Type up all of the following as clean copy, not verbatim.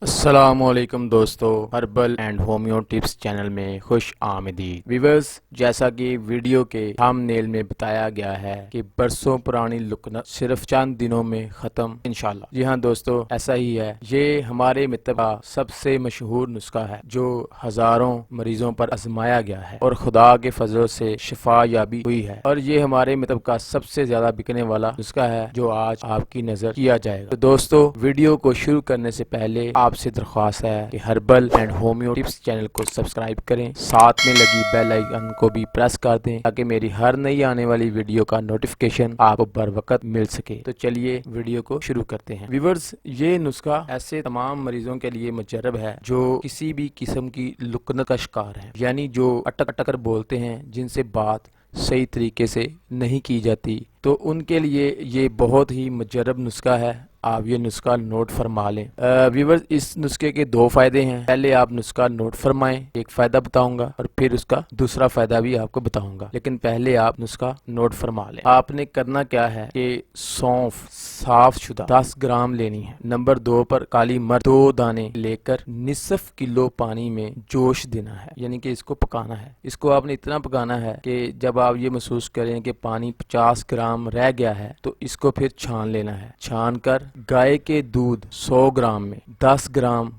السلام علیکم دوستو، herbal and homeo tips channel میں خوش آمدید ویورز۔ جیسا کہ ویڈیو کے تھم نیل میں بتایا گیا ہے کہ برسوں پرانی لکنت صرف چند دنوں میں ختم انشاءاللہ۔ جی ہاں دوستو، ایسا ہی ہے۔ یہ ہمارے مطلب کا سب سے مشہور نسخہ ہے جو ہزاروں مریضوں پر آزمایا گیا ہے اور خدا کے فضل سے شفا یابی ہوئی ہے، اور یہ ہمارے مطلب کا سب سے زیادہ بکنے والا نسخہ ہے جو آج آپ کی نظر کیا جائے گا۔ تو دوستو، ویڈیو کو شروع کرنے سے پہلے آپ سے درخواست ہے کہ herbal and homeo tips channel کو سبسکرائب کریں، ساتھ میں لگی بیل آئیکن کو بھی پریس کر دیں تاکہ میری ہر نئی آنے والی ویڈیو کا نوٹیفیکیشن آپ کو بر وقت مل سکے۔ تو چلیے ویڈیو کو شروع کرتے ہیں۔ ویورز، یہ نسخہ ایسے تمام مریضوں کے لیے مجرب ہے جو کسی بھی قسم کی لکنت کا شکار ہیں، یعنی جو اٹک اٹک کر بولتے ہیں، جن سے بات صحیح طریقے سے نہیں کی جاتی، تو ان کے لیے یہ بہت ہی مجرب نسخہ ہے۔ آپ یہ نسخہ نوٹ فرما لیں۔ ویورز، اس نسخے کے دو فائدے ہیں۔ پہلے آپ نسخہ نوٹ فرمائیں، ایک فائدہ بتاؤں گا اور پھر اس کا دوسرا فائدہ بھی آپ کو بتاؤں گا، لیکن پہلے آپ نسخہ نوٹ فرما لیں۔ آپ نے کرنا کیا ہے کہ سونف صاف شدہ 10 گرام لینی ہے۔ نمبر 2 پر کالی مرچ 2 دانے لے کر نصف کلو پانی میں جوش دینا ہے، یعنی کہ اس کو پکانا ہے۔ اس کو آپ نے اتنا پکانا ہے کہ جب آپ یہ محسوس کریں کہ پانی 50 گرام رہ گیا ہے تو اس کو پھر چھان لینا ہے۔ چھان کر گائے کے دودھ 100 گرام میں 10 گرام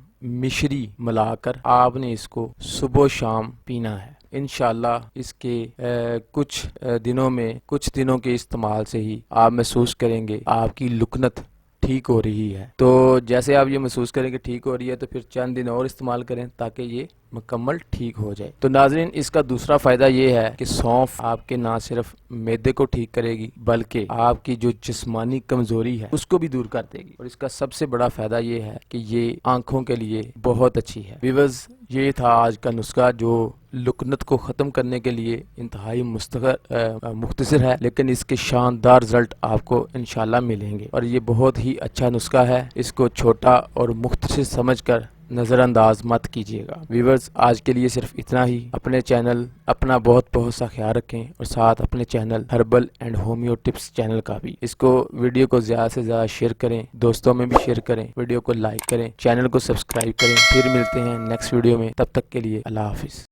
مشری ملا کر آپ نے اس کو صبح و شام پینا ہے۔ انشاءاللہ اس کے کچھ دنوں کے استعمال سے ہی آپ محسوس کریں گے آپ کی لکنت ٹھیک ہو رہی ہے۔ تو جیسے آپ یہ محسوس کریں کہ ٹھیک ہو رہی ہے تو پھر چند دن اور استعمال کریں تاکہ یہ مکمل ٹھیک ہو جائے۔ تو ناظرین، اس کا دوسرا فائدہ یہ ہے کہ سونف آپ کے نہ صرف معدے کو ٹھیک کرے گی بلکہ آپ کی جو جسمانی کمزوری ہے اس کو بھی دور کر دے گی، اور اس کا سب سے بڑا فائدہ یہ ہے کہ یہ آنکھوں کے لیے بہت اچھی ہے۔ ویورز، یہ تھا آج کا نسخہ جو لکنت کو ختم کرنے کے لیے انتہائی مختصر ہے، لیکن اس کے شاندار رزلٹ آپ کو انشاءاللہ ملیں گے، اور یہ بہت ہی اچھا نسخہ ہے۔ اس کو چھوٹا اور مختصر سمجھ کر نظر انداز مت کیجیے گا۔ ویورز، آج کے لیے صرف اتنا ہی۔ اپنا بہت سا خیال رکھیں، اور ساتھ اپنے channel herbal and homeo tips channel کا بھی۔ اس کو ویڈیو کو زیادہ سے زیادہ شیئر کریں، دوستوں میں بھی شیئر کریں، ویڈیو کو لائک کریں، چینل کو سبسکرائب کریں۔ پھر ملتے ہیں نیکسٹ ویڈیو میں، تب تک کے لیے اللہ حافظ۔